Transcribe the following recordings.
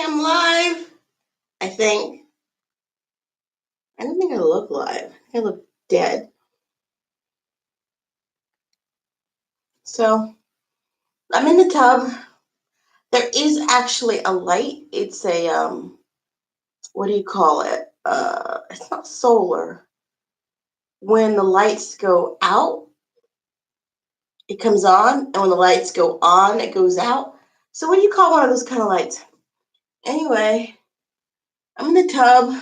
I'm live. I think. I don't think I look live. I look dead. So I'm in the tub. There is actually a light. It's a what do you call it? It's not solar. When the lights go out, it comes on, and when the lights go on, it goes out. So what do you call one of those kind of lights? Anyway, I'm in the tub,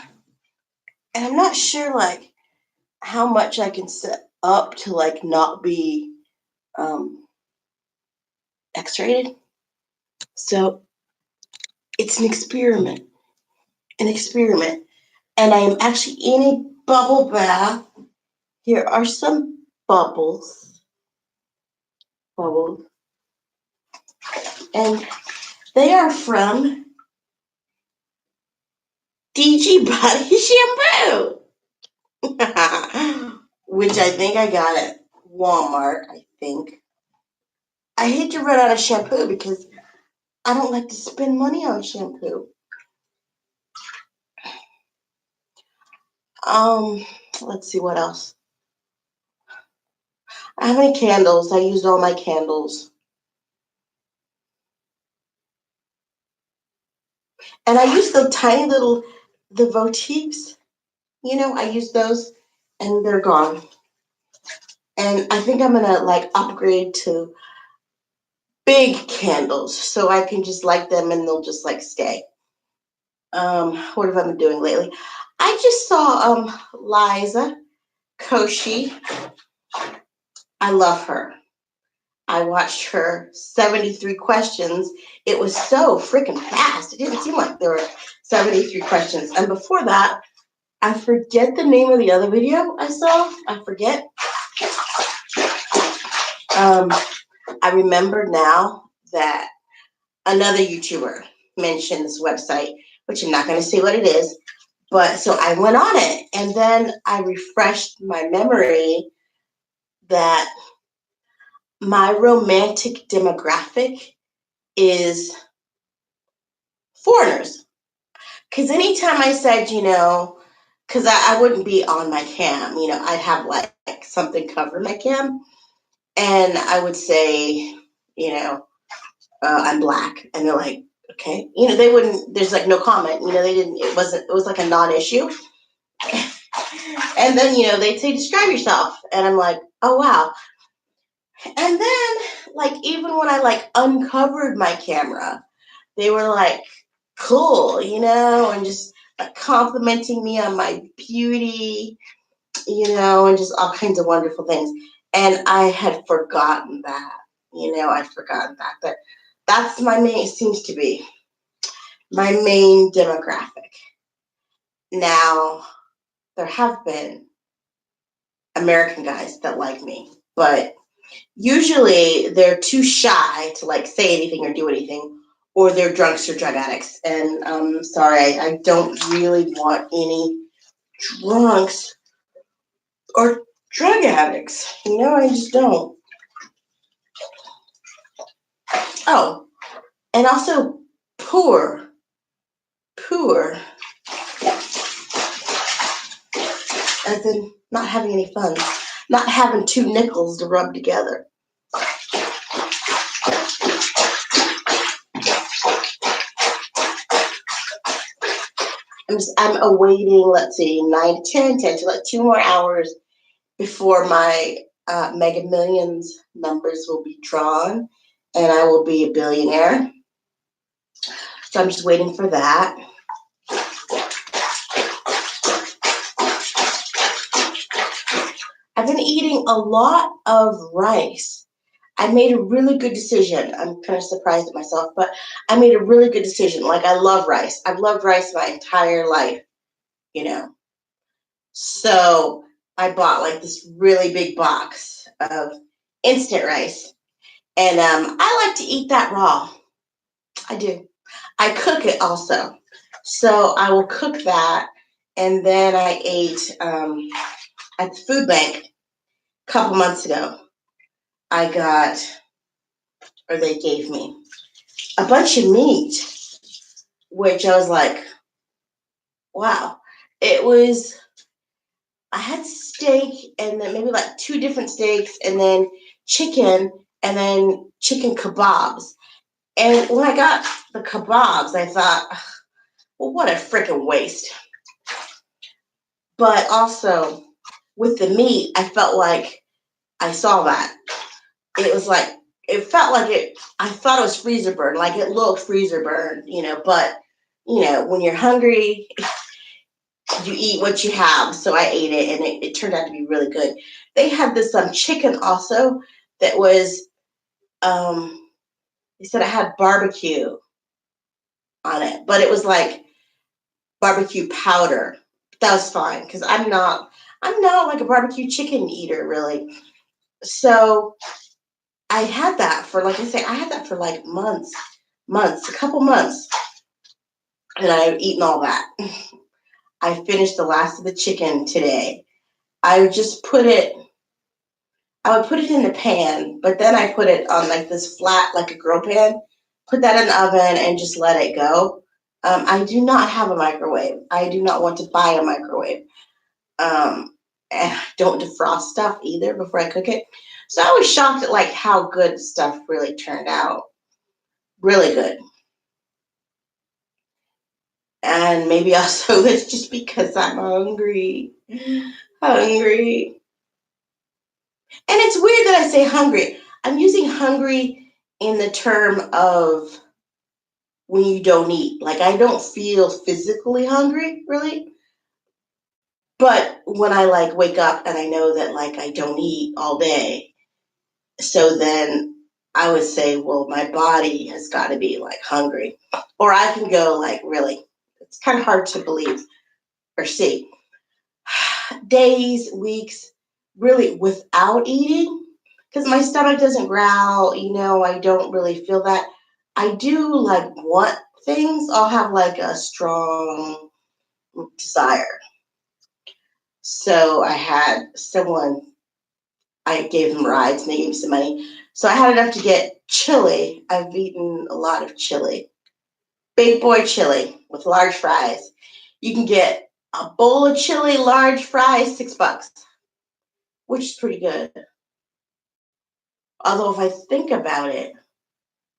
and I'm not sure like how much I can set up to like not be um, X-rated. So it's an experiment, and I am actually in a bubble bath. Here are some bubbles, and they are from DG Body Shampoo, which I think I got at Walmart. I think I hate to run out of shampoo because I don't like to spend money on shampoo. Let's see what else. I have any candles. I used all my candles. And I used the tiny little, the votives. I used those and they're gone. And I think I'm going to like upgrade to big candles so I can just light them and they'll just like stay. What have I been doing lately? I just saw Liza Koshy. I love her. I watched her 73 questions. It was so freaking fast. It didn't seem like there were 73 questions. And before that, I forget the name of the other video I saw. I forget. I remember now that another YouTuber mentioned this website, which I'm not going to say what it is. But so I went on it, and then I refreshed my memory that my romantic demographic is foreigners. Because anytime I said, because I wouldn't be on my cam, I'd have like something cover my cam, and I would say, I'm black, and they're like, okay, they wouldn't. There's like no comment, they didn't. It was like a non-issue. And then they'd say describe yourself, and I'm like, oh wow. And then like even when I like uncovered my camera, they were like cool, and just like complimenting me on my beauty, and just all kinds of wonderful things. And I had forgotten that, I'd forgotten that. But that's seems to be my main demographic. Now, there have been American guys that like me, but usually they're too shy to like say anything or do anything, or they're drunks or drug addicts. And sorry, I don't really want any drunks or drug addicts. I just don't. Oh, and also poor, as in not having any fun, not having two nickels to rub together. I'm awaiting, let's see, 9 to 10, 10 to like 2 more hours before my Mega Millions numbers will be drawn and I will be a billionaire. So I'm just waiting for that. I've been eating a lot of rice. I made a really good decision. I'm kind of surprised at myself, but I made a really good decision. Like, I love rice. I've loved rice my entire life, So I bought like this really big box of instant rice. And I like to eat that raw. I do. I cook it also. So I will cook that. And then I ate at the food bank a couple months ago. I got, or they gave me, a bunch of meat which I was like, wow. It was, I had steak and then maybe like two different steaks and then chicken and then chicken kebabs. And when I got the kebabs, I thought, well, what a freaking waste. But also with the meat, I felt like I saw that. It was like, it felt like it, I thought it was freezer burn, like it looked freezer burn, but, when you're hungry, you eat what you have. So I ate it and it turned out to be really good. They had this chicken also that was, they said it had barbecue on it, but it was like barbecue powder. That was fine because I'm not like a barbecue chicken eater really. So I had that for, like I say, I had that for like months, a couple months, and I've eaten all that. I finished the last of the chicken today. I would just put it, I would put it in the pan, but then I put it on like this flat, like a grill pan, put that in the oven and just let it go. I do not have a microwave. I do not want to buy a microwave. And I don't defrost stuff either before I cook it. So I was shocked at like how good stuff really turned out. Really good. And maybe also it's just because I'm hungry. Hungry. And it's weird that I say hungry. I'm using hungry in the term of when you don't eat. Like I don't feel physically hungry, really. But when I like wake up and I know that like I don't eat all day, so then I would say, well, my body has got to be like hungry. Or I can go like really, it's kind of hard to believe or see. Days, weeks, really without eating, because my stomach doesn't growl, I don't really feel that. I do like want things, I'll have like a strong desire. So I had someone, I gave them rides and they gave me some money. So I had enough to get chili. I've eaten a lot of chili. Big boy chili with large fries. You can get a bowl of chili, large fries, $6, which is pretty good. Although if I think about it,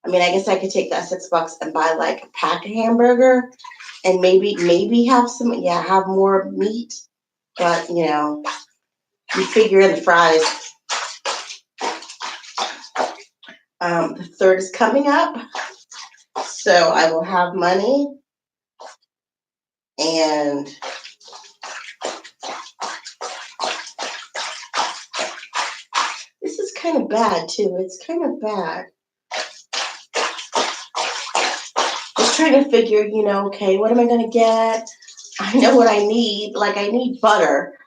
I mean, I guess I could take that $6 and buy like a pack of hamburger and maybe have have more meat. But you figure in the fries. The third is coming up, so I will have money, and this is kind of bad too. It's kind of bad. Just trying to figure, okay, what am I gonna get? I know what I need. Like I need butter.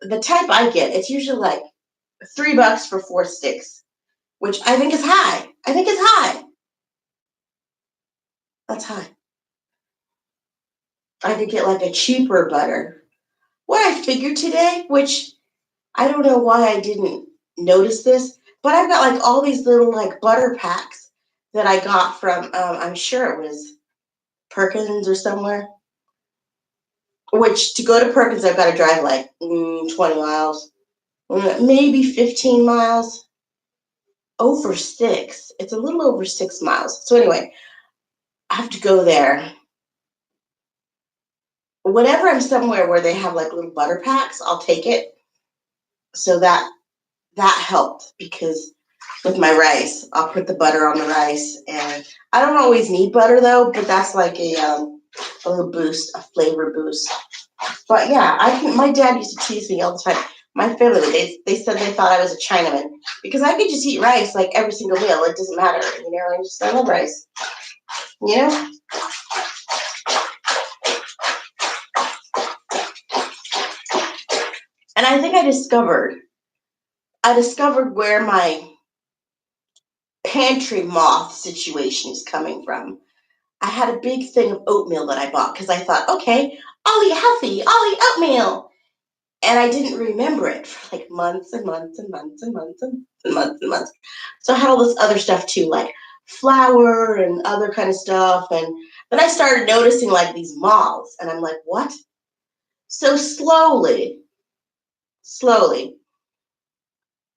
The type I get, it's usually like $3 for 4 sticks, which I think is high. I think it's high. That's high. I could get like a cheaper butter. What I figured today, which I don't know why I didn't notice this, but I've got like all these little like butter packs that I got from, I'm sure it was Perkins or somewhere. Which to go to Perkins, I've got to drive like 20 miles, maybe 15 miles. Over 6. It's a little over 6 miles. So anyway, I have to go there. Whenever I'm somewhere where they have like little butter packs, I'll take it. So that helped because with my rice, I'll put the butter on the rice, and I don't always need butter though, but that's like a little boost, a flavor boost. But yeah, my dad used to tease me all the time. My family, they said they thought I was a Chinaman because I could just eat rice like every single meal. It doesn't matter, I love rice, you know. And I think I discovered where my pantry moth situation is coming from. I had a big thing of oatmeal that I bought because I thought, okay, I'll eat healthy, I'll eat oatmeal. And I didn't remember it for like months and months and months and months and months and months. So I had all this other stuff too, like flour and other kind of stuff. And Then I started noticing like these moths, and I'm like, what? So slowly,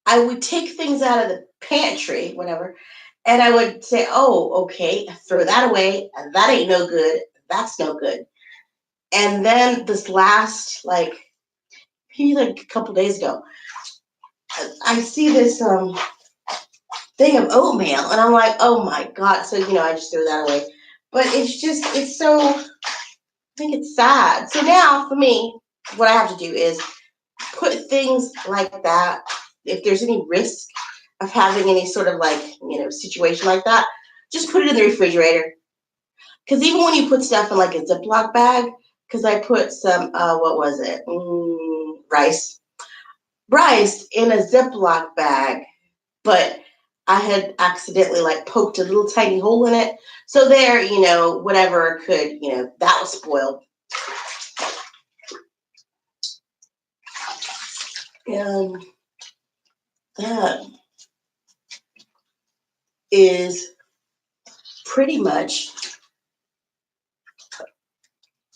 I would take things out of the pantry, whatever, and I would say, oh, okay, throw that away. That ain't no good. That's no good. And then this last, like, maybe like a couple days ago, I see this thing of oatmeal, and I'm like, oh my God. So, I just threw that away. But it's so, I think it's sad. So now for me, what I have to do is put things like that. If there's any risk of having any sort of like, situation like that, just put it in the refrigerator. Because even when you put stuff in like a Ziploc bag, because I put some, what was it? Rice in a Ziploc bag, but I had accidentally like poked a little tiny hole in it. So there, whatever could, that was spoiled. And that is pretty much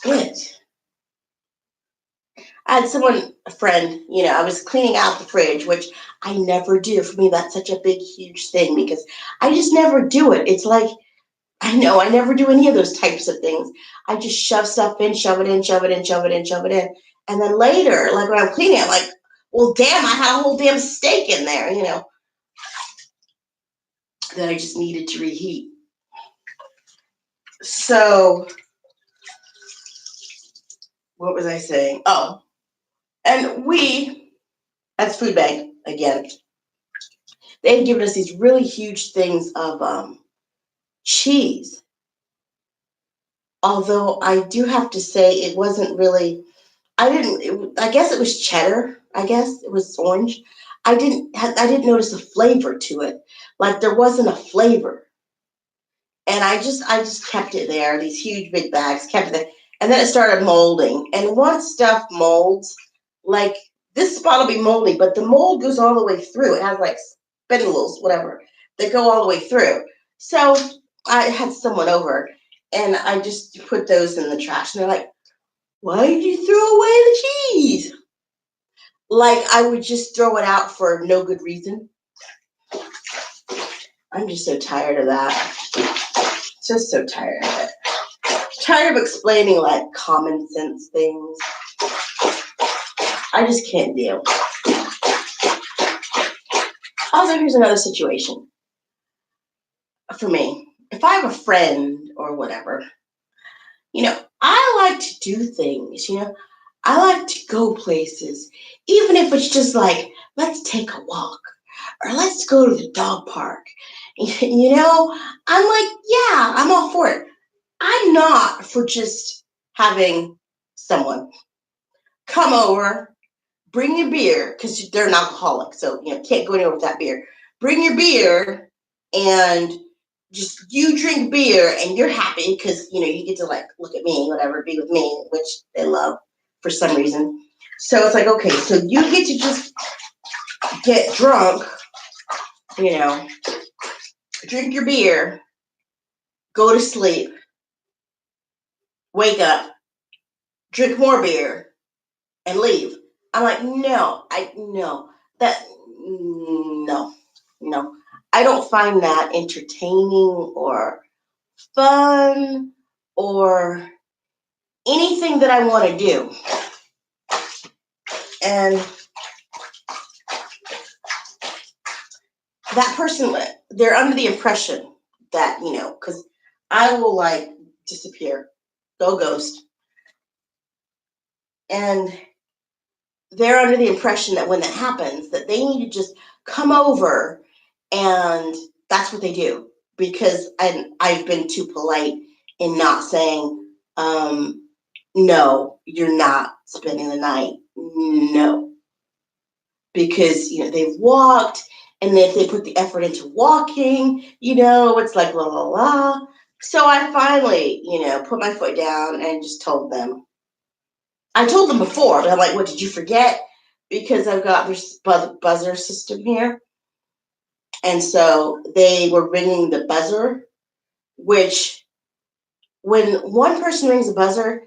it. I had a friend, I was cleaning out the fridge, which I never do. For me, that's such a big, huge thing because I just never do it. It's like, I know I never do any of those types of things. I just shove stuff in, shove it in, shove it in, shove it in, shove it in. And then later, like when I'm cleaning, I'm like, well, damn, I had a whole damn steak in there, that I just needed to reheat. So, what was I saying? Oh, and that's Food Bank again. They've given us these really huge things of cheese. Although I do have to say it wasn't really, I guess it was cheddar. I guess it was orange. I didn't notice a flavor to it. Like there wasn't a flavor. And I just kept it there, these huge big bags, kept it there. And then it started molding. And once stuff molds, like this spot will be moldy, but the mold goes all the way through. It has like spindles, whatever, that go all the way through. So I had someone over and I just put those in the trash. And they're like, why did you throw away the cheese? Like I would just throw it out for no good reason. I'm just so tired of that. Just so tired of it. Tired of explaining like common sense things. I just can't deal. Also, here's another situation for me. If I have a friend or whatever, I like to do things, I like to go places, even if it's just like, let's take a walk or let's go to the dog park. I'm like, yeah, I'm all for it. I'm not for just having someone come over, bring your beer, because they're an alcoholic, so can't go anywhere with that beer. Bring your beer and just you drink beer and you're happy because you get to like look at me, whatever, be with me, which they love for some reason. So it's like, okay, so you get to just get drunk, drink your beer, go to sleep, wake up, drink more beer, and leave. I'm like, no, no. I don't find that entertaining or fun or anything that I want to do. And that person, they're under the impression that, because I will like disappear, go ghost. And they're under the impression that when that happens, that they need to just come over and that's what they do. Because I've been too polite in not saying, no, you're not spending the night. No. Because, they've walked, and if they put the effort into walking, it's like la la la. So I finally, put my foot down and just told them. I told them before, but I'm like, what, did you forget? Because I've got this buzzer system here. And so they were ringing the buzzer, which when one person rings a buzzer,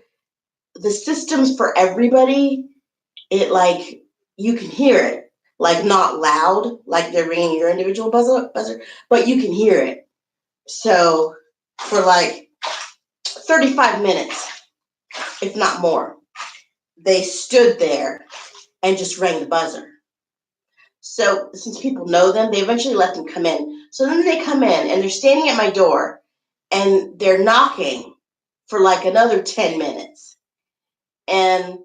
the systems for everybody, it like you can hear it, like not loud, like they're ringing your individual buzzer, but you can hear it. So for like 35 minutes, if not more, they stood there and just rang the buzzer. So since people know them, they eventually let them come in. So then they come in and they're standing at my door and they're knocking for like another 10 minutes. And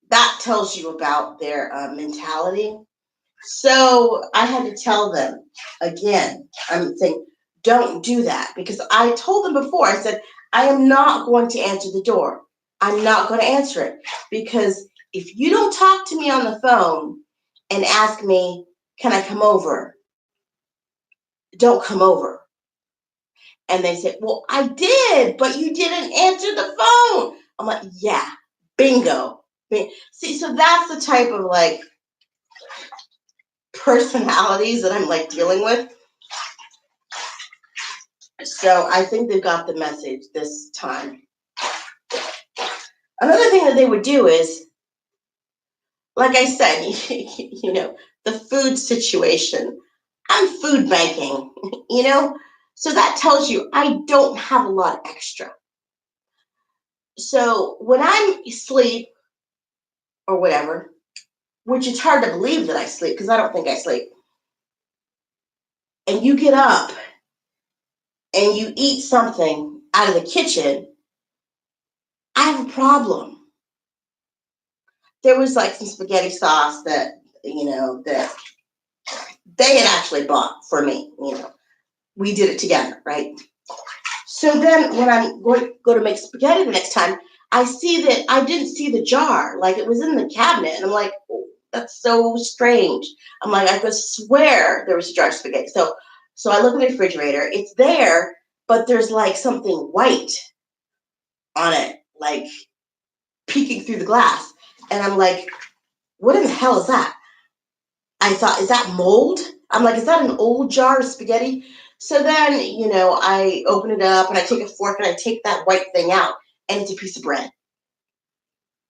that tells you about their mentality. So I had to tell them again, I'm saying, don't do that, because I told them before, I said, I am not going to answer the door. I'm not going to answer it, because if you don't talk to me on the phone and ask me, can I come over? Don't come over. And they said, well, I did, but you didn't answer the phone. I'm like, yeah, bingo. See, so that's the type of like personalities that I'm like dealing with. So I think they got the message this time. Another thing that they would do is, like I said, the food situation. I'm food banking, so that tells you I don't have a lot of extra. So when I'm asleep or whatever, which it's hard to believe that I sleep because I don't think I sleep, and you get up and you eat something out of the kitchen, I have a problem. There was like some spaghetti sauce that, that they had actually bought for me. We did it together, right? So then when I'm going to go to make spaghetti the next time, I see that I didn't see the jar. Like it was in the cabinet. And I'm like, oh, that's so strange. I'm like, I could swear there was a jar of spaghetti. So I look in the refrigerator. It's there, but there's like something white on it, like peeking through the glass. And I'm like, what in the hell is that? I thought, is that mold? I'm like, is that an old jar of spaghetti? So then, I open it up and I take a fork and I take that white thing out, and it's a piece of bread.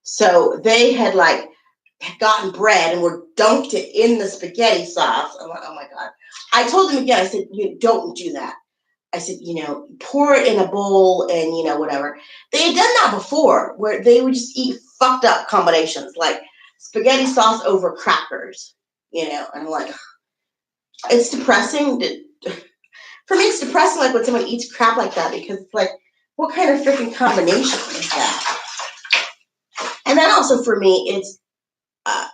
So they had like gotten bread and were dunked it in the spaghetti sauce. I'm like, oh my God. I told them again, I said, you don't do that. I said, pour it in a bowl and, whatever. They had done that before where they would just eat fucked up combinations like spaghetti sauce over crackers, and I'm like, it's depressing. For me, it's depressing like when someone eats crap like that, because it's like, what kind of freaking combination is that? And then also for me, uh,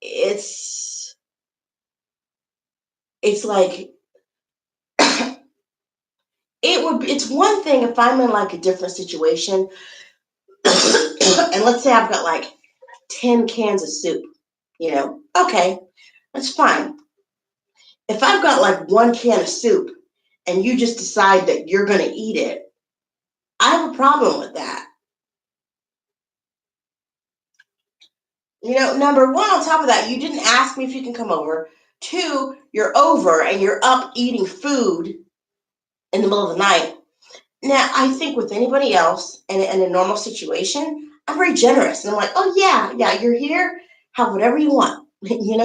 it's like it's one thing if I'm in like a different situation, and let's say I've got like 10 cans of soup, okay, that's fine. If I've got like one can of soup and you just decide that you're going to eat it, I have a problem with that. Number one, on top of that, you didn't ask me if you can come over. Two, you're over and you're up eating food in the middle of the night. Now, I think with anybody else in a normal situation, I'm very generous. And I'm like, oh, yeah, you're here. Have whatever you want.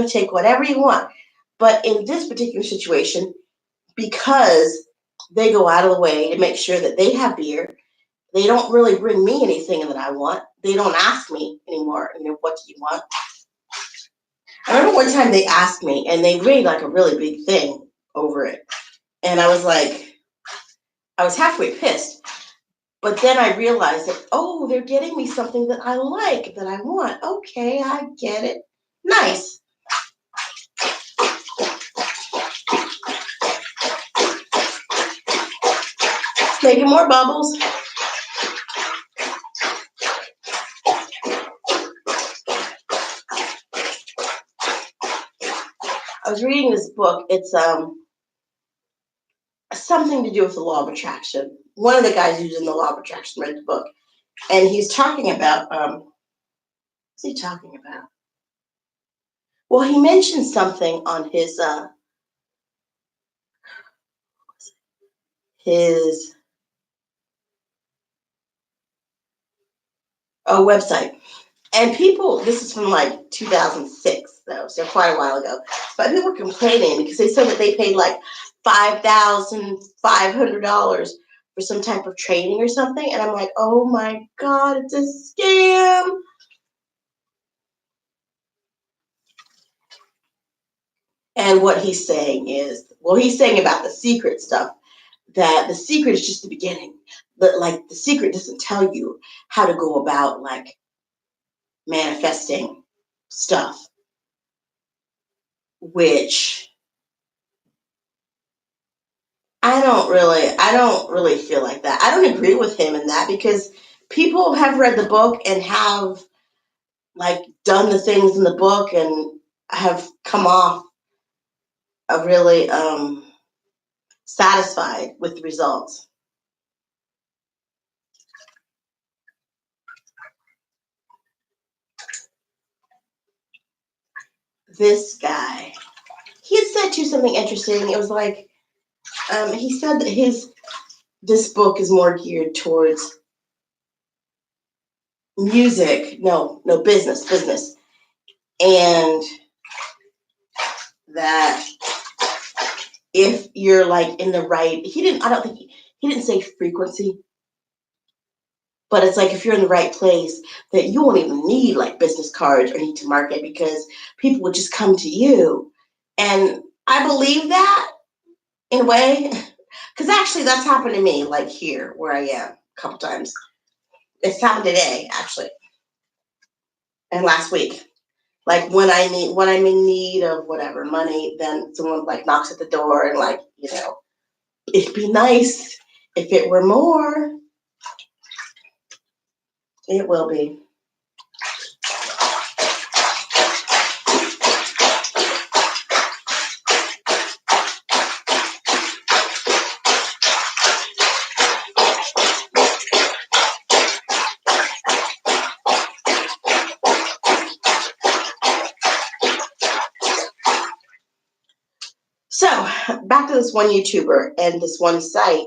Take whatever you want. But in this particular situation, because they go out of the way to make sure that they have beer, they don't really bring me anything that I want. They don't ask me anymore, what do you want? I remember one time they asked me, and they made like a really big thing over it. And I was like, I was halfway pissed. But then I realized that, oh, they're getting me something that I like, that I want. Okay, I get it. Nice. Making more bubbles. I was reading this book. It's something to do with the law of attraction. One of the guys who's in the law of attraction read the book, and he's talking about what's he talking about? Well, he mentioned something on his a website. And people, this is from like 2006, though, so quite a while ago. But people were complaining because they said that they paid like $5,500 for some type of training or something. And I'm like, oh my God, it's a scam. And what he's saying is, well, he's saying about the secret stuff, that the secret is just the beginning. But like the secret doesn't tell you how to go about like manifesting stuff, which I don't really feel like that. I don't agree with him in that because people have read the book and have like done the things in the book and have come off a really satisfied with the results. This guy, he had said to something interesting. It was like he said that his this book is more geared towards music, no business, and that if you're like in the right, I don't think he didn't say frequency, but it's like if you're in the right place, that you won't even need like business cards or need to market because people will just come to you. And I believe that in a way, because actually that's happened to me, like here where I am a couple times. It's happened today, actually, and last week. Like when I'm in need of whatever money, then someone like knocks at the door and like, it'd be nice if it were more. It will be. So back to this one YouTuber and this one site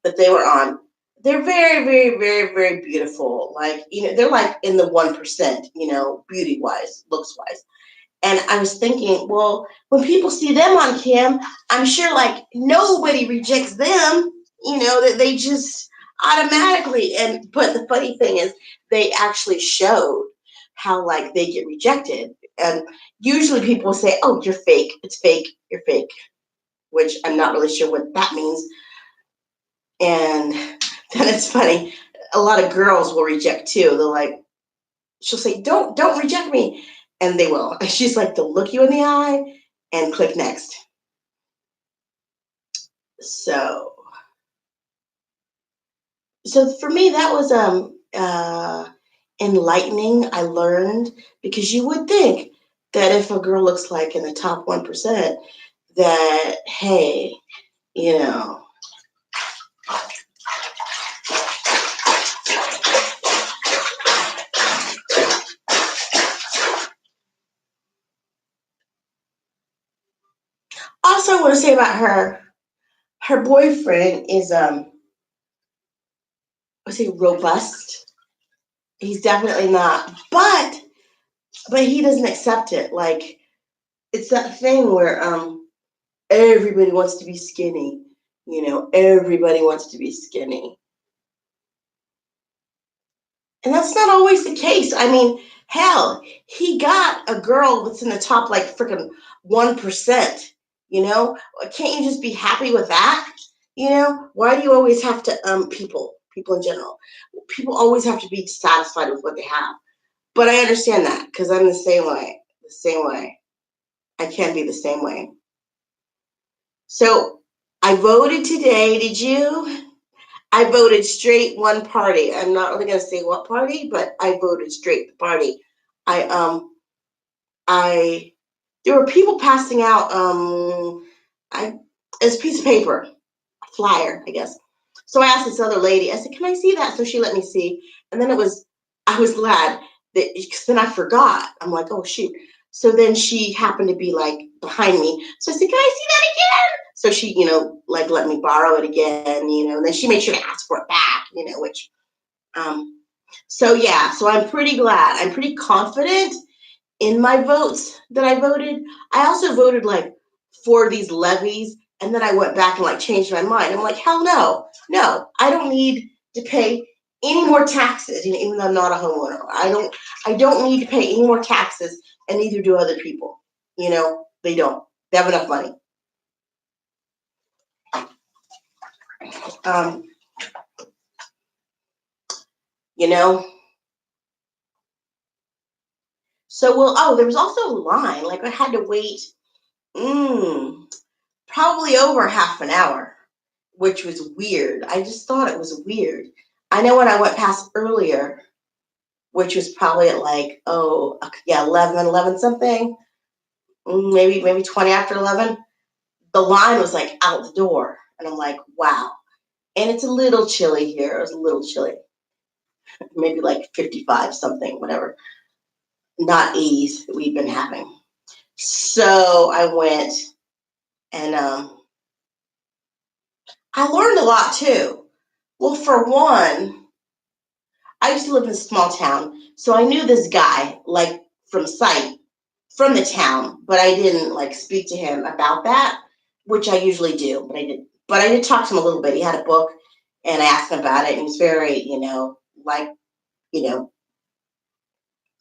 that they were on. They're very, very, very, very beautiful. Like, they're like in the 1%, beauty wise, looks wise. And I was thinking, well, when people see them on cam, I'm sure like nobody rejects them, that they just automatically. And but the funny thing is, they actually showed how like they get rejected. And usually people say, oh, you're fake. It's fake. You're fake, which I'm not really sure what that means. And then it's funny. A lot of girls will reject too. They're like, she'll say, don't reject me. And they will. And she's like, they'll look you in the eye and click next. So for me that was enlightening. I learned because you would think that if a girl looks like in the top 1%, that hey, you know, also I want to say about her boyfriend is was he robust? He's definitely not. But he doesn't accept it. Like it's that thing where everybody wants to be skinny. Everybody wants to be skinny. And that's not always the case. I mean, hell, he got a girl that's in the top like freaking 1%. Can't you just be happy with that? Why do you always have to people in general? People always have to be satisfied with what they have. But I understand that because I'm the same way. The same way. I can't be the same way. So I voted today. Did you? I voted straight one party. I'm not really gonna say what party, but I voted straight the party. I I there were people passing out I it's a piece of paper, a flyer, I guess. So I asked this other lady, I said, can I see that? So she let me see. And then I was glad that because then I forgot. I'm like, oh shoot. So then she happened to be like behind me. So I said, can I see that again? So she, like let me borrow it again, and then she made sure to ask for it back, which um So yeah, so I'm pretty glad. I'm pretty confident in my votes that I voted. I also voted like for these levies, and then I went back and like changed my mind. I'm like, hell no, no, I don't need to pay any more taxes. You know, even though I'm not a homeowner, I don't need to pay any more taxes, and neither do other people. You know, they don't. They have enough money. Um, you know. So well, oh, there was also a line. Like I had to wait. Mm, Probably over half an hour, which was weird. I just thought it was weird. I know when I went past earlier, which was probably at like, oh, yeah, 11 something, maybe 20 after 11, the line was like out the door. And I'm like, wow. And it's a little chilly here. It was a little chilly, maybe like 55 something, whatever. Not 80s that we've been having. So I went and I learned a lot too. Well, for one, I used to live in a small town, so I knew this guy like from sight from the town, but I didn't like speak to him about that, which I usually do, but I didn't. But I did talk to him a little bit. He had a book, and I asked him about it, and he was very, like, you know,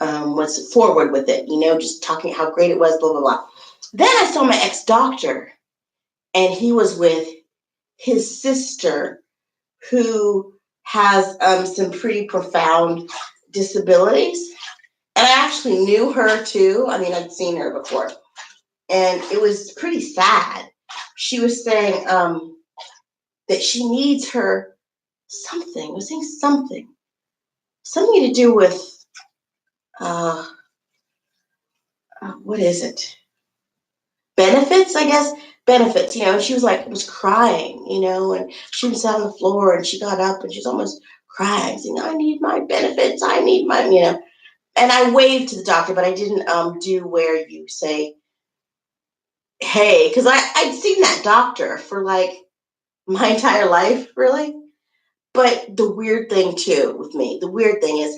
was forward with it, just talking how great it was, blah blah blah. Then I saw my ex doctor, and he was with his sister, who has some pretty profound disabilities. And I actually knew her too. I mean, I'd seen her before. And it was pretty sad. She was saying that she needs her something. I was saying something to do with, uh, what is it? Benefits, I guess. Benefits, and she was like, was crying, and she was on the floor and she got up and she's almost crying, saying, I need my benefits. I need my. And I waved to the doctor, but I didn't do where you say, hey, because I'd seen that doctor for like my entire life, really. But the weird thing too with me, the weird thing is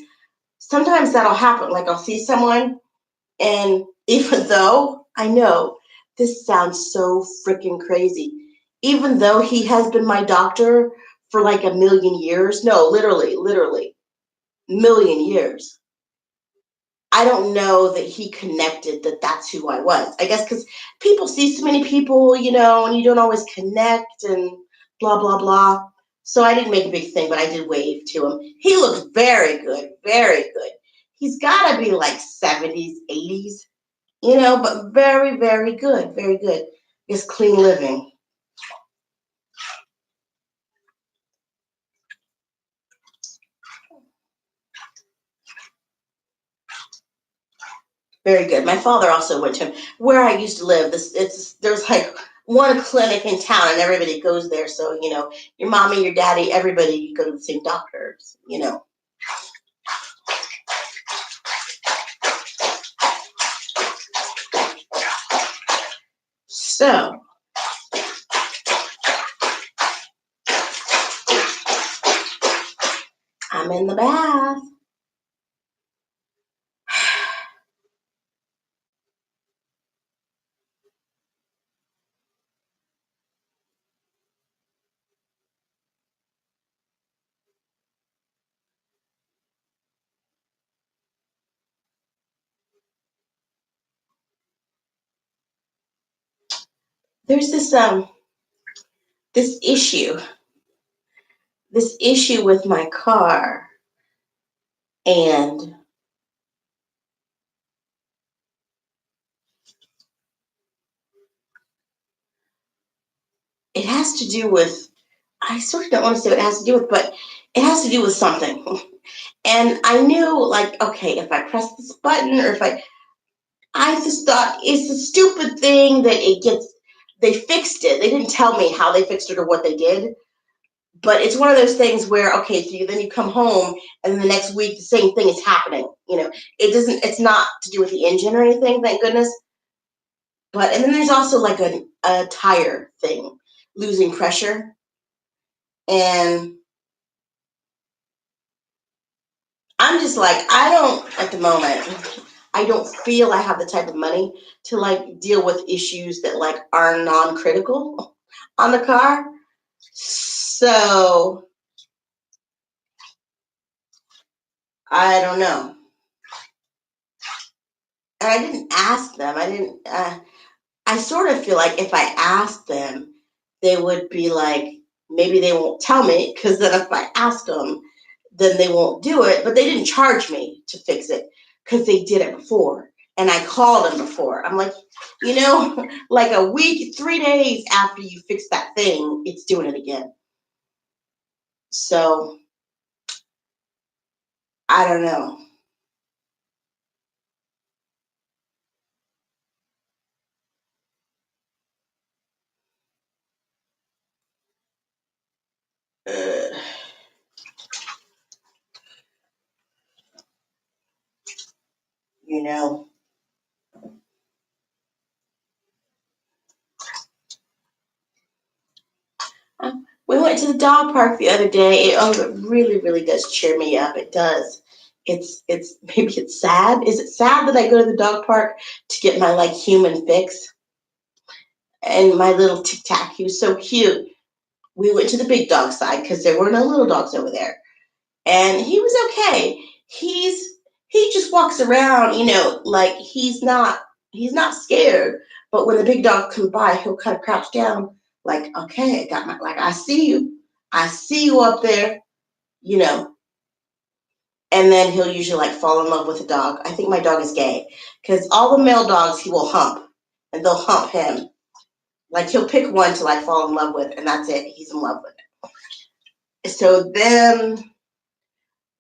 sometimes that'll happen. Like I'll see someone, and even though I know this sounds so freaking crazy, even though he has been my doctor for like a million years, no, literally, million years. I don't know that he connected that that's who I was. I guess because people see so many people, and you don't always connect and blah, blah, blah. So I didn't make a big thing, but I did wave to him. He looks very good, very good. He's got to be like 70s, 80s, but very, very good, very good. It's clean living. Very good. My father also went to him. Where I used to live, there's like one clinic in town, and everybody goes there. So your mommy, your daddy, everybody go to the same doctors. So I'm in the bath. There's this issue, this issue with my car, and it has to do with. I sort of don't want to say what it has to do with, but it has to do with something. And I knew, like, okay, if I press this button, or if I just thought it's a stupid thing that they fixed it. They didn't tell me how they fixed it or what they did. But it's one of those things where, okay, so then you come home and then the next week the same thing is happening. It's not to do with the engine or anything, thank goodness. And then there's also like a tire thing, losing pressure. And I'm just like, I don't, at the moment, I don't feel I have the type of money to like deal with issues that like are non-critical on the car. So I don't know. And I didn't ask them. I didn't. I sort of feel like if I asked them, they would be like, maybe they won't tell me because then if I ask them, then they won't do it. But they didn't charge me to fix it because they did it before. And I called them before. I'm like, like a week, 3 days after you fix that thing, it's doing it again. So I don't know. Uh, you know. We went to the dog park the other day. It really, really does cheer me up. It does. It's maybe it's sad. Is it sad that I go to the dog park to get my like human fix? And my little tic tac, he was so cute. We went to the big dog side because there were no little dogs over there, and he was okay. He just walks around, like he's not scared. But when the big dog comes by, he'll kind of crouch down, like, okay, I got my like I see you up there, you know. And then he'll usually like fall in love with a dog. I think my dog is gay because all the male dogs he will hump, and they'll hump him. Like he'll pick one to like fall in love with, and that's it. He's in love with it. So then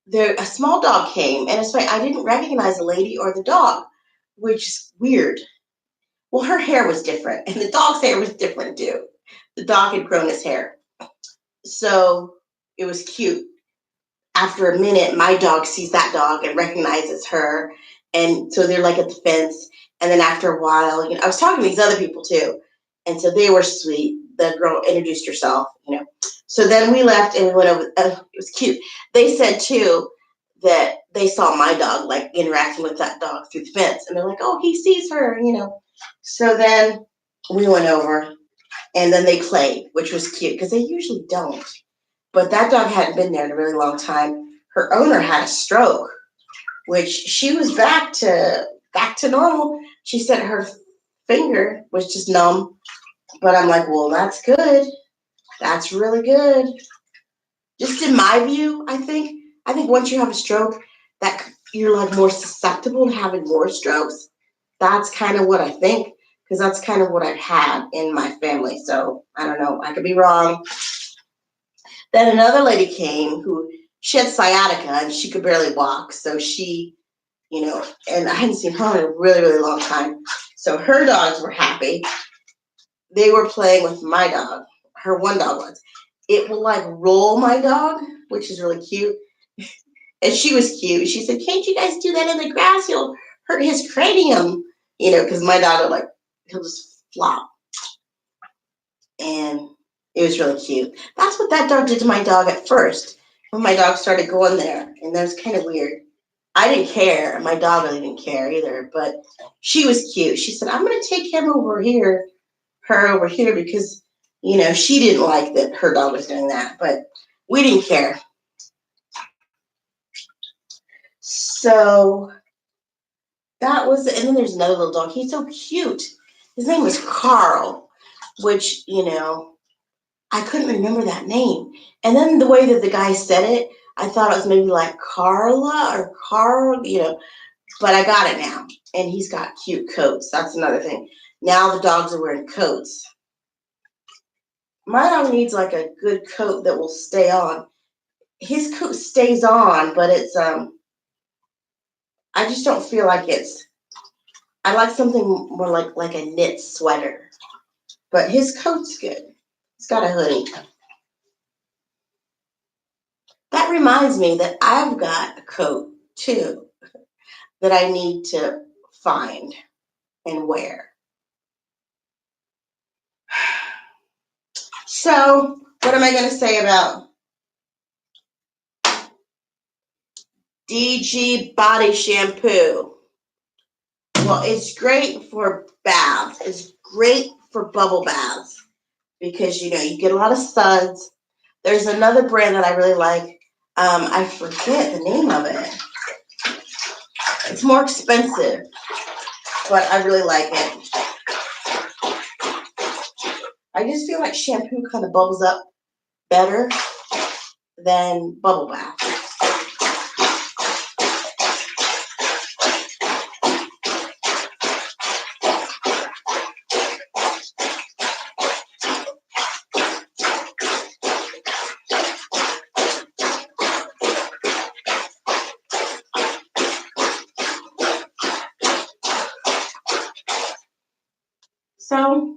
there a small dog came, and it's funny, I didn't recognize the lady or the dog, which is weird. Well, her hair was different, and the dog's hair was different too. The dog had grown his hair, so it was cute. After a minute, my dog sees that dog and recognizes her, and so they're like at the fence. And then after a while, I was talking to these other people too, and so they were sweet. The girl introduced herself. So then we left and we went over. It was cute. They said too that they saw my dog like interacting with that dog through the fence, and they're like, "Oh, he sees her." So then we went over, and then they played, which was cute because they usually don't. But that dog hadn't been there in a really long time. Her owner had a stroke, which she was back to normal. She said her finger was just numb. But I'm like, well, that's good. That's really good. Just in my view, I think once you have a stroke, that you're like more susceptible to having more strokes. That's kind of what I think because that's kind of what I've had in my family. So I don't know. I could be wrong. Then another lady came who she had sciatica and she could barely walk. So and I hadn't seen her in a really, really long time. So her dogs were happy. They were playing with my dog. Her one dog was. It will like roll my dog, which is really cute. And she was cute. She said, "Can't you guys do that in the grass? You'll hurt his cranium." Because my dog will he'll just flop. And it was really cute. That's what that dog did to my dog at first. When my dog started going there, and that was kind of weird. I didn't care. My dog really didn't care either, but she was cute. She said, "I'm going to take her over here, because, she didn't like that her dog was doing that, but we didn't care." So that was, and then there's another little dog. He's so cute. His name was Carl, which, I couldn't remember that name. And then the way that the guy said it, I thought it was maybe like Carla or Carl, but I got it now. And he's got cute coats. That's another thing. Now the dogs are wearing coats. My dog needs like a good coat that will stay on. His coat stays on, but I just don't feel like I like something more like a knit sweater. But his coat's good. He's got a hoodie. That reminds me that I've got a coat too that I need to find and wear. So, what am I going to say about DG body shampoo. Well, it's great for baths. It's great for bubble baths because you get a lot of suds. There's another brand that I really like. I forget the name of it. It's more expensive, but I really like it. I just feel like shampoo kind of bubbles up better than bubble bath. So,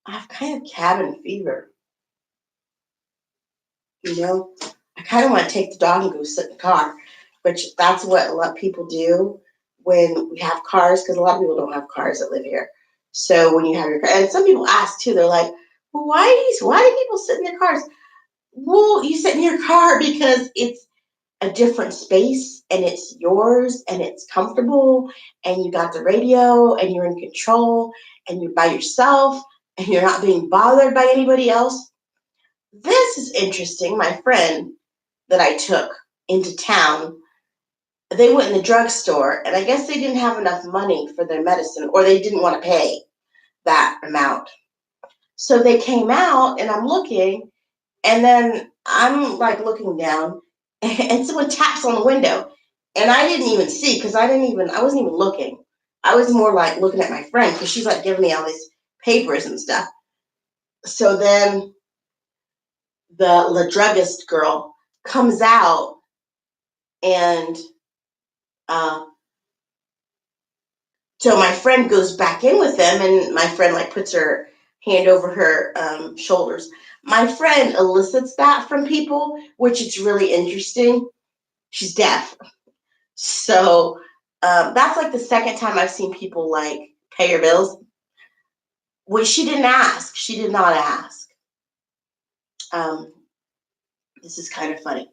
I have kind of cabin fever. I kind of want to take the dog and go sit in the car, which that's what a lot of people do when we have cars, because a lot of people don't have cars that live here. So when you have your car, and some people ask too, they're like, well, why do people sit in their cars? Well, you sit in your car because it's a different space and it's yours and it's comfortable and you got the radio and you're in control and you're by yourself and you're not being bothered by anybody else. This is interesting. My friend that I took into town, they went in the drugstore and I guess they didn't have enough money for their medicine or they didn't want to pay that amount. So they came out and I'm looking and then I'm like looking down and someone taps on the window and I didn't even see because I wasn't even looking. I was more like looking at my friend because she's like giving me all these papers and stuff. So then the druggist girl comes out and uh, so my friend goes back in with them and my friend like puts her hand over her shoulders. My friend elicits that from people, which is really interesting. She's deaf. So that's like the second time I've seen people like pay her bills, which she didn't ask. She did not ask. Um, this is kind of funny.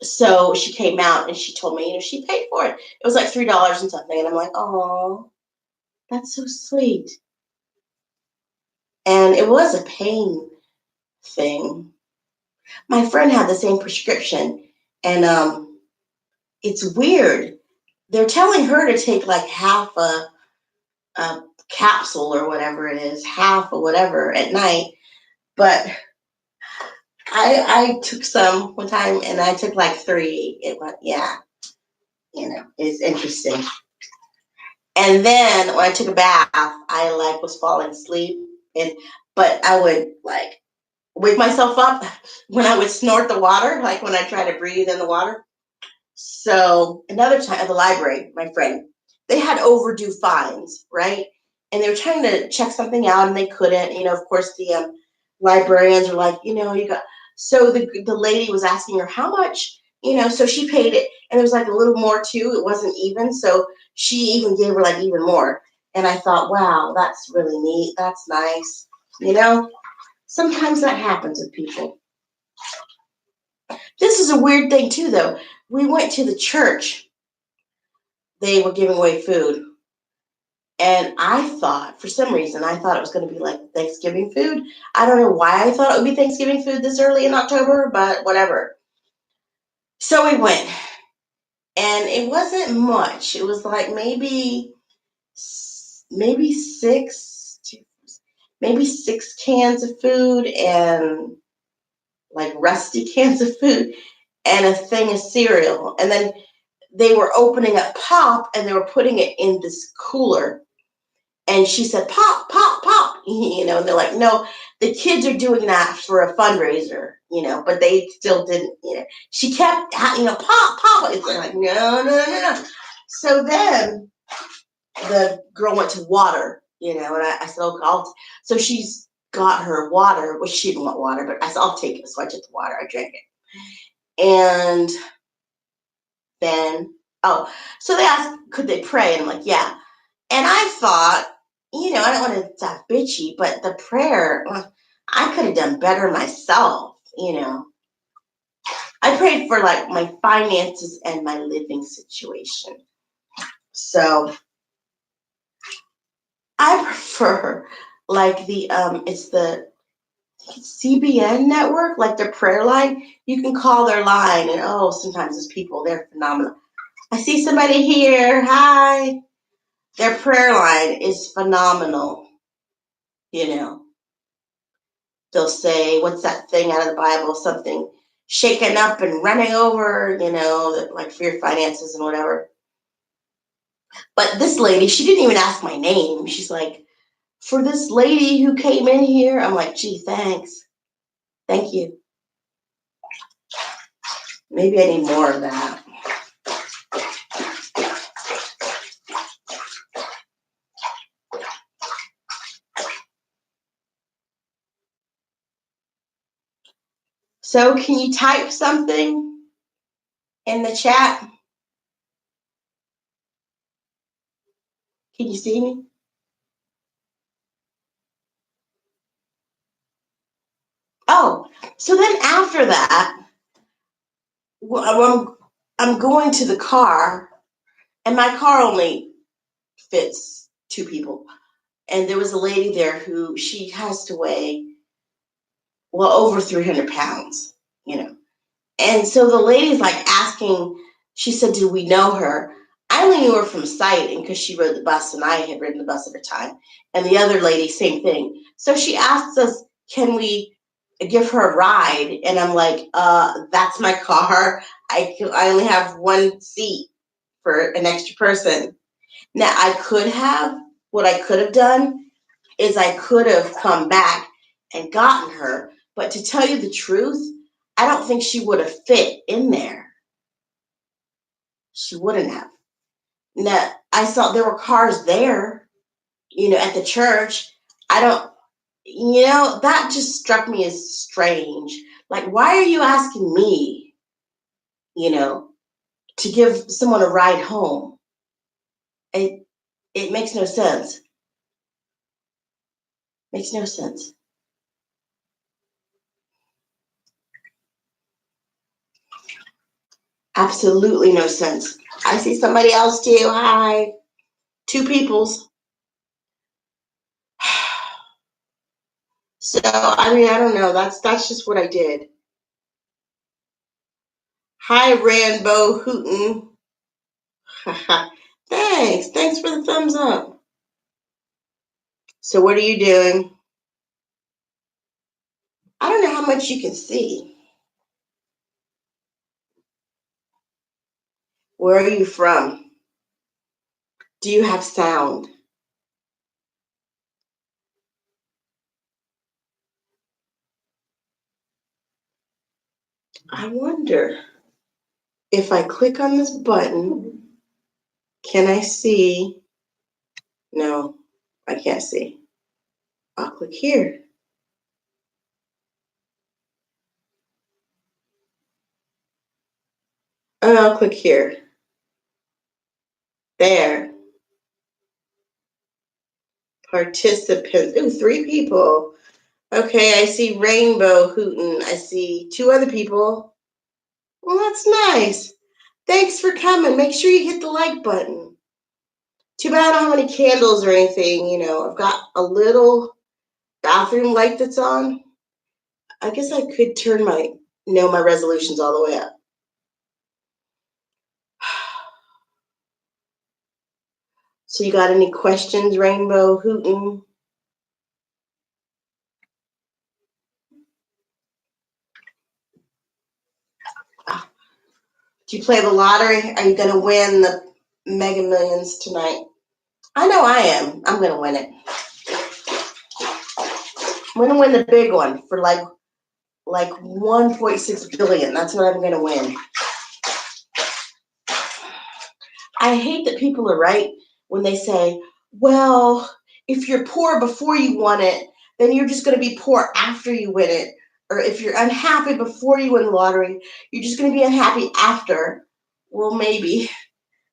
So she came out and she told me, she paid for it. It was like $3 and something. And I'm like, oh, that's so sweet. And it was a pain thing. My friend had the same prescription. And it's weird. They're telling her to take like half a capsule or whatever it is, half or whatever at night. But I took some one time and I took like 3. It went, yeah, it's interesting. And then when I took a bath, I like was falling asleep, but I would like wake myself up when I would snort the water, like when I try to breathe in the water. So another time at the library, my friend, they had overdue fines, right? And they were trying to check something out and they couldn't. Of course, the librarians are like, you got. So the lady was asking her how much, so she paid it, and there was like a little more too. It wasn't even, so she even gave her like even more. And I thought, wow, that's really neat. That's nice. Sometimes that happens with people. This is a weird thing too, though. We went to the church. They were giving away food. And I thought, for some reason, I thought it was going to be like Thanksgiving food. I don't know why I thought it would be Thanksgiving food this early in October, but whatever. So we went, and it wasn't much. It was like maybe six cans of food and like rusty cans of food and a thing of cereal. And then they were opening up pop and they were putting it in this cooler. And she said, pop, pop, pop, and they're like, no, the kids are doing that for a fundraiser, but they still didn't, she kept, pop, pop. It's like, no, no, no, no. So then the girl went to water, And I said, okay, so she's got her water, which she didn't want water, but I said, I'll take it. So I took the water, I drank it. And then, so they asked, could they pray? And I'm like, yeah. And I thought, I don't want to sound bitchy, but the prayer, I could have done better myself. I prayed for like my finances and my living situation. So I prefer like it's the CBN network, like their prayer line. You can call their line, and sometimes there's people. They're phenomenal. I see somebody here. Hi. Their prayer line is phenomenal. They'll say, what's that thing out of the Bible? Something shaken up and running over, like for your finances and whatever. But this lady, she didn't even ask my name. She's like, for this lady who came in here, I'm like, gee, thanks. Thank you. Maybe I need more of that. So can you type something in the chat? Can you see me? Oh, so then after that, I'm going to the car, and my car only fits 2 people. And there was a lady there who she has to weigh, well, over 300 pounds, And so the lady's like asking, she said, did we know her? I only knew her from sight and because she rode the bus and I had ridden the bus at the time. And the other lady, same thing. So she asked us, can we give her a ride? And I'm like, that's my car. I only have 1 seat for an extra person. Now what I could have done is I could have come back and gotten her. But to tell you the truth, I don't think she would have fit in there. She wouldn't have. Now, I saw there were cars there, at the church. I don't, that just struck me as strange. Like, why are you asking me, to give someone a ride home? It makes no sense. Makes no sense. Absolutely no sense. I see somebody else too. Hi. 2 peoples. So, I don't know. That's just what I did. Hi, Rainbow Hooten. Thanks. Thanks for the thumbs up. So what are you doing? I don't know how much you can see. Where are you from? Do you have sound? I wonder if I click on this button, can I see? No, I can't see. I'll click here. And I'll click here. There. Participants. Ooh, 3 people. Okay, I see Rainbow Hooten. I see 2 other people. Well, that's nice. Thanks for coming. Make sure you hit the like button. Too bad I don't have any candles or anything. I've got a little bathroom light that's on. I guess I could turn my resolution's all the way up. So you got any questions, Rainbow Hooten? Do you play the lottery? Are you going to win the Mega Millions tonight? I know I am. I'm going to win it. I'm going to win the big one for like 1.6 billion. That's what I'm going to win. I hate that people are right when they say, well, if you're poor before you won it, then you're just going to be poor after you win it. Or if you're unhappy before you win the lottery, you're just going to be unhappy after. Well, maybe.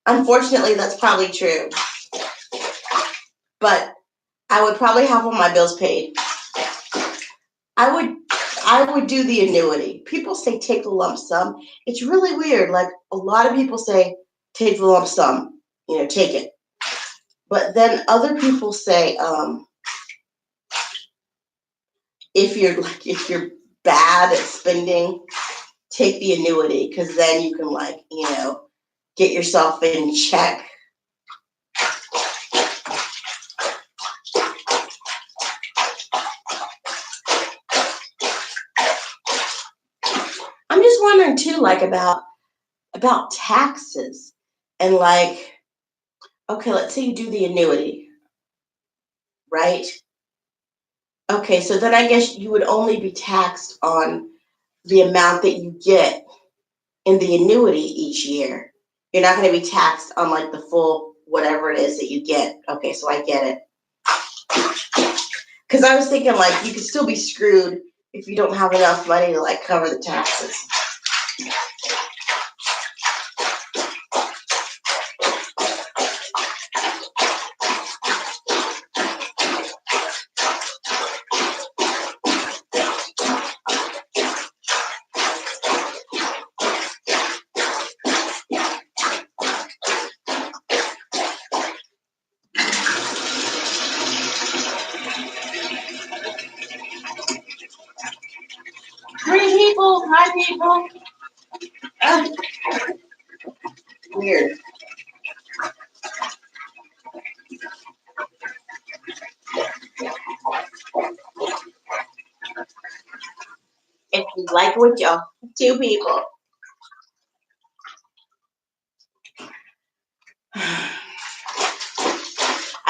Unfortunately, that's probably true. But I would probably have all my bills paid. I would do the annuity. People say take the lump sum. It's really weird. Like a lot of people say take the lump sum, take it. But then other people say if you're bad at spending, take the annuity because then you can get yourself in check. I'm just wondering too, about taxes and okay, let's say you do the annuity, right? Okay, so then I guess you would only be taxed on the amount that you get in the annuity each year. You're not going to be taxed on the full whatever it is that you get. Okay, so I get it. Because I was thinking you could still be screwed if you don't have enough money to cover the taxes. Three people, hi people. Weird. If you like what y'all, 2 people. I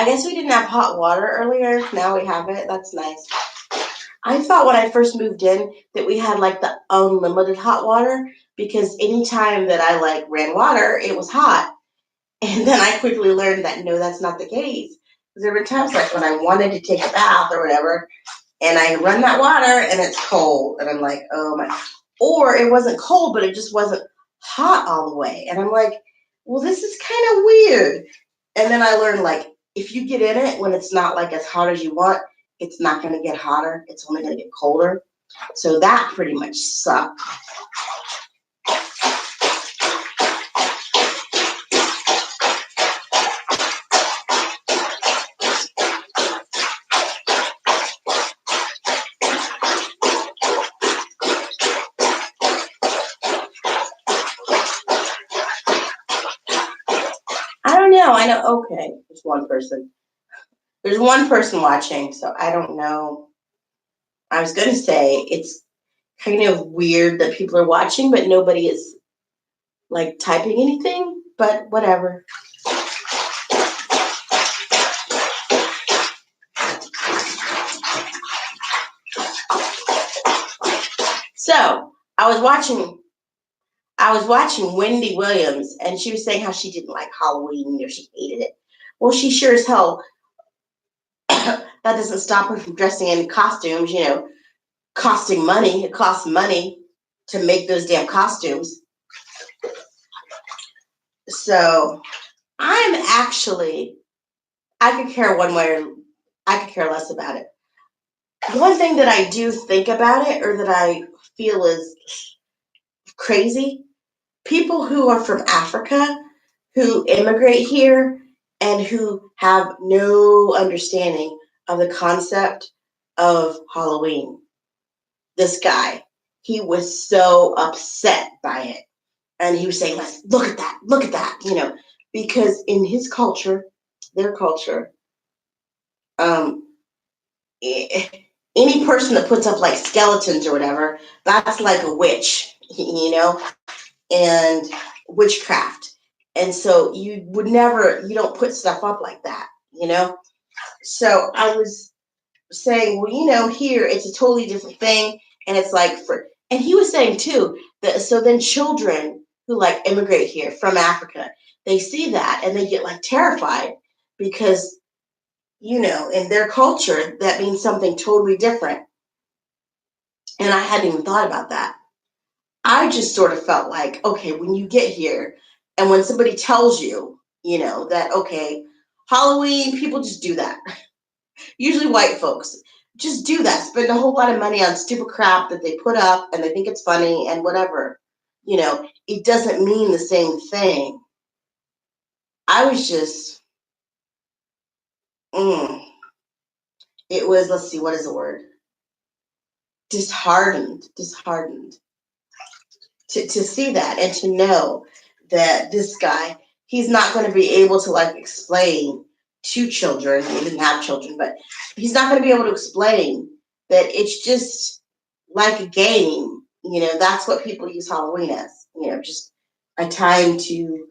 guess we didn't have hot water earlier. Now we have it. That's nice. I thought when I first moved in that we had the unlimited hot water because anytime that I ran water, it was hot. And then I quickly learned that no, that's not the case. Because there were times when I wanted to take a bath or whatever, and I run that water and it's cold. And I'm like, oh my. Or it wasn't cold, but it just wasn't hot all the way. And I'm like, well, this is kind of weird. And then I learned if you get in it when it's not as hot as you want, it's not going to get hotter. It's only going to get colder. So that pretty much sucked. I don't know. I know. Okay, there's one person. There's one person watching, so I don't know. I was going to say it's kind of weird that people are watching, but nobody is typing anything, but whatever. So I was watching Wendy Williams, and she was saying how she didn't like Halloween, she hated it. Well, she sure as hell, that doesn't stop her from dressing in costumes, costing money. It costs money to make those damn costumes. So I could care one way or I could care less about it. One thing that I do think about it or that I feel is crazy, people who are from Africa who immigrate here and who have no understanding of the concept of Halloween. This guy, he was so upset by it. And he was saying, let's look at that, because in his culture, their culture, any person that puts up skeletons or whatever, that's like a witch, and witchcraft. And so you don't put stuff up like that, So I was saying, well, here it's a totally different thing. And it's and he was saying too, that so then children who immigrate here from Africa, they see that and they get terrified because in their culture, that means something totally different. And I hadn't even thought about that. I just sort of felt like, okay, when you get here and when somebody tells you, that, okay, Halloween, people just do that. Usually white folks just do that, spend a whole lot of money on stupid crap that they put up and they think it's funny and whatever. It doesn't mean the same thing. I was just, mm, it was, let's see, what is the word? Disheartened to see that and to know that this guy, he's not going to be able to like explain to children. He didn't have children, but he's not going to be able to explain that it's just like a game. That's what people use Halloween as. Just a time to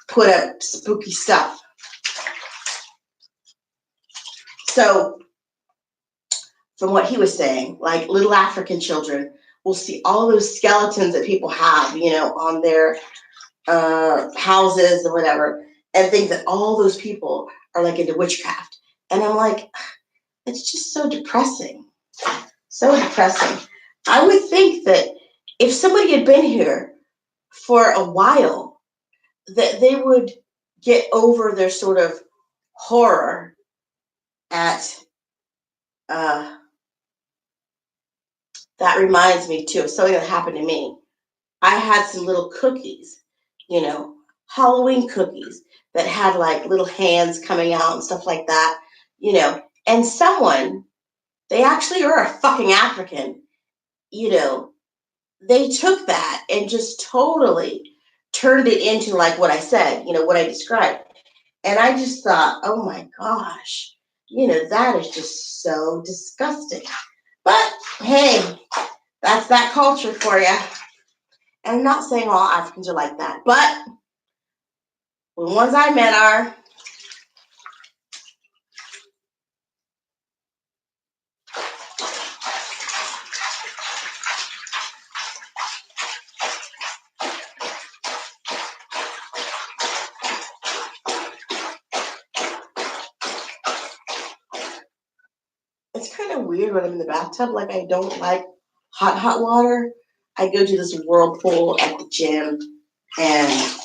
put up spooky stuff. So, from what he was saying, like little African children will see all those skeletons that people have, on their houses or whatever, and think that all those people are like into witchcraft. And I'm like, it's just so depressing. So depressing. I would think that if somebody had been here for a while, that they would get over their sort of horror at that reminds me too of something that happened to me. I had some little cookies, you know, Halloween cookies that had like little hands coming out and stuff like that, and someone, they actually are a fucking African, you know, they took that and just totally turned it into like what I said, what I described. And I just thought, oh my gosh, that is just so disgusting. But hey, that's that culture for you. And I'm not saying all Africans are like that, but the ones I met are. It's kind of weird when I'm in the bathtub. Like, I don't like hot water. I go to this whirlpool at the gym, and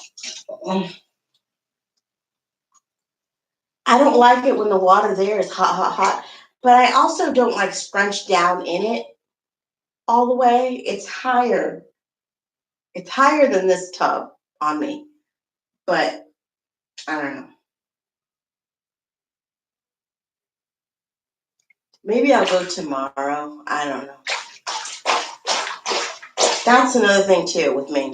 I don't like it when the water there is hot. But I also don't like scrunch down in it all the way. It's higher. It's higher than this tub on me. But I don't know. Maybe I'll go tomorrow. I don't know. That's another thing too with me,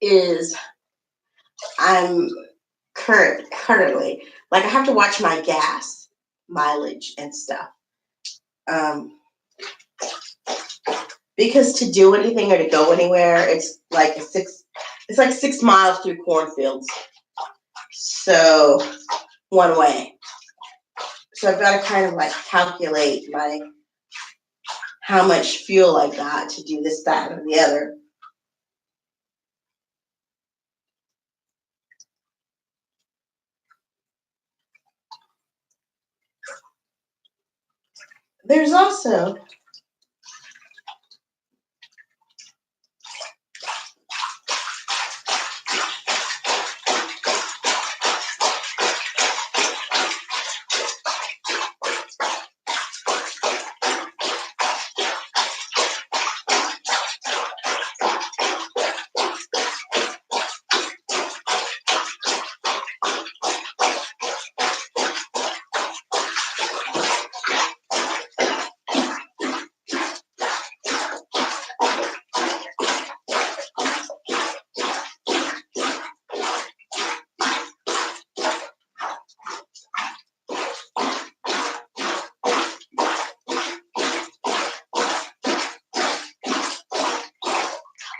is I'm currently, like, I have to watch my gas mileage and stuff. Um, because to do anything or to go anywhere, it's like 6 miles through cornfields. So one way. So I've got to kind of like calculate how much fuel I got to do this, that, and the other. There's also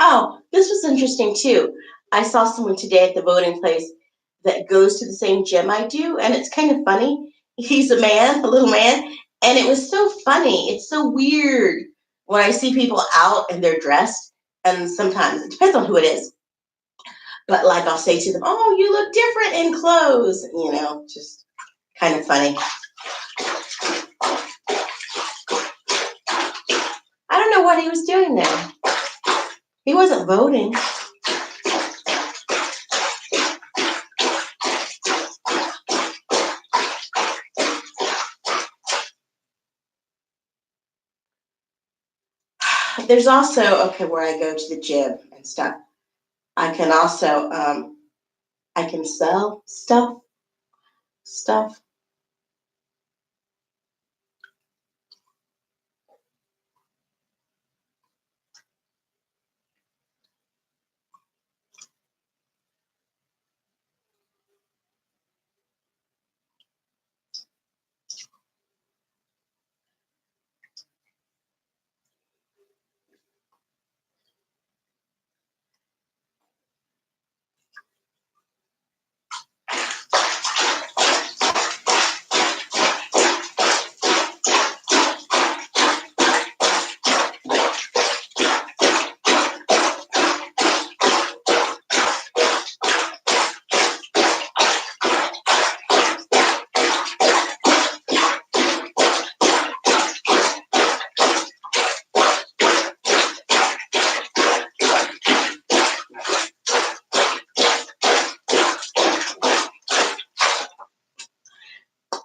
Oh, this was interesting too. I saw someone today at the voting place that goes to the same gym I do, and it's kind of funny. He's a man, a little man, and it was so funny. It's so weird when I see people out and they're dressed, and sometimes it depends on who it is. But like I'll say to them, "Oh, you look different in clothes," just kind of funny. I don't know what he was doing there. He wasn't voting. There's also, okay, where I go to the gym and stuff. I can also I can sell stuff.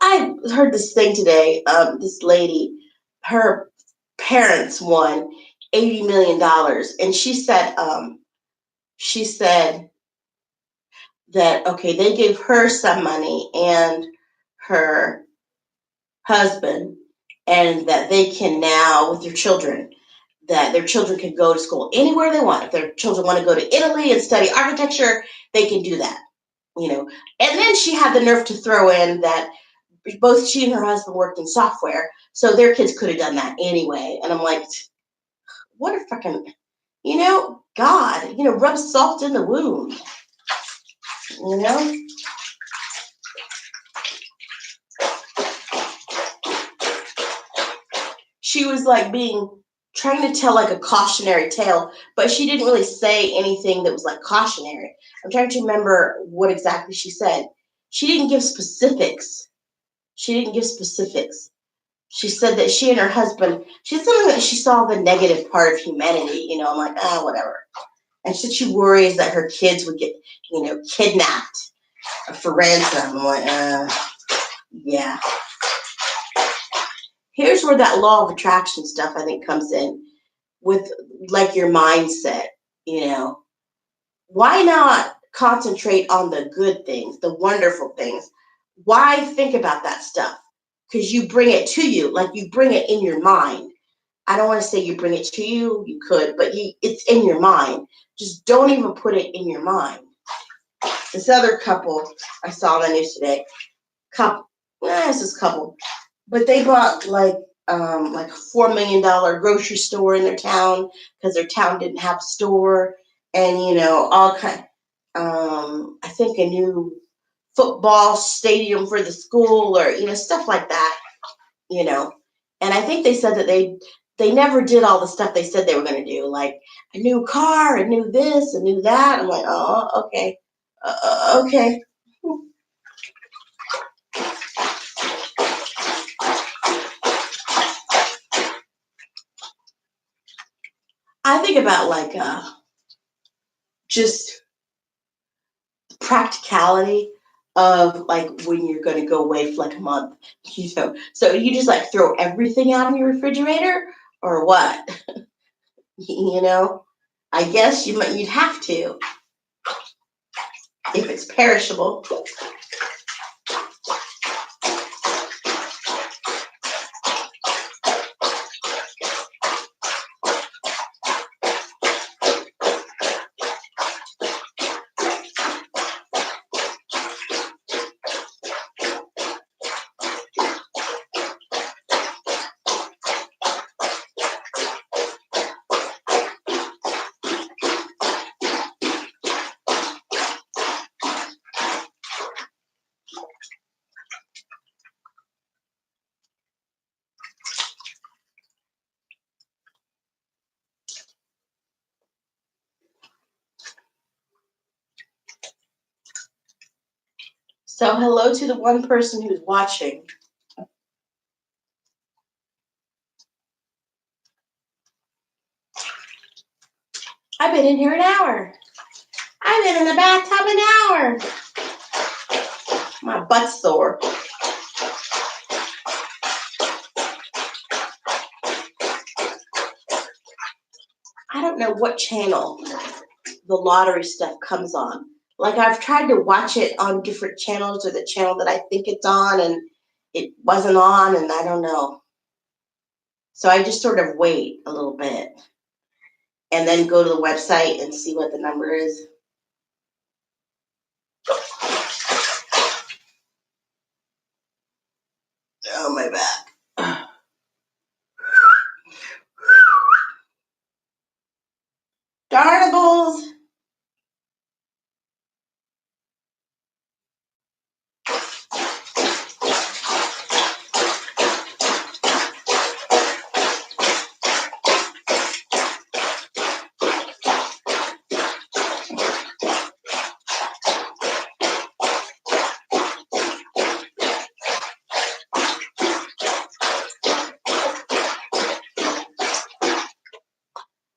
I heard this thing today. This lady, her parents won $80 million, and she said that okay, they gave her some money and her husband, and that they can now with their children, that their children can go to school anywhere they want. If their children want to go to Italy and study architecture, they can do that. And then she had the nerve to throw in that both she and her husband worked in software, so their kids could have done that anyway. And I'm like, what a fucking, God, rub salt in the wound, you know? She was like trying to tell like a cautionary tale, but she didn't really say anything that was like cautionary. I'm trying to remember what exactly she said. She didn't give specifics. She said that she and her husband, she said something that she saw the negative part of humanity. I'm like, whatever. And she said she worries that her kids would get, kidnapped for ransom. I'm like, yeah. Here's where that law of attraction stuff I think comes in with like your mindset, Why not concentrate on the good things, the wonderful things? Why think about that stuff? Because you bring it to you, like you bring it in your mind. I don't want to say you bring it to you, you could, but it's in your mind. Just don't even put it in your mind. This other couple I saw on the news today, it's this couple, but they bought like a $4 million grocery store in their town because their town didn't have a store, and all kind. I think a new football stadium for the school, or stuff like that. And I think they said that they never did all the stuff they said they were going to do, like a new car, a new this, a new that. I'm like, oh, okay, okay. I think about like just practicality of like when you're going to go away for like a month, So you just like throw everything out in your refrigerator, or what? I guess you'd have to if it's perishable. So hello to the one person who's watching. I've been in here an hour. I've been in the bathtub an hour. My butt's sore. I don't know what channel the lottery stuff comes on. Like I've tried to watch it on different channels or the channel that I think it's on and it wasn't on and I don't know. So I just sort of wait a little bit and then go to the website and see what the number is. Oh, my back. Darnables.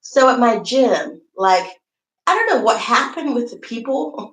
So at my gym, like, I don't know what happened with the people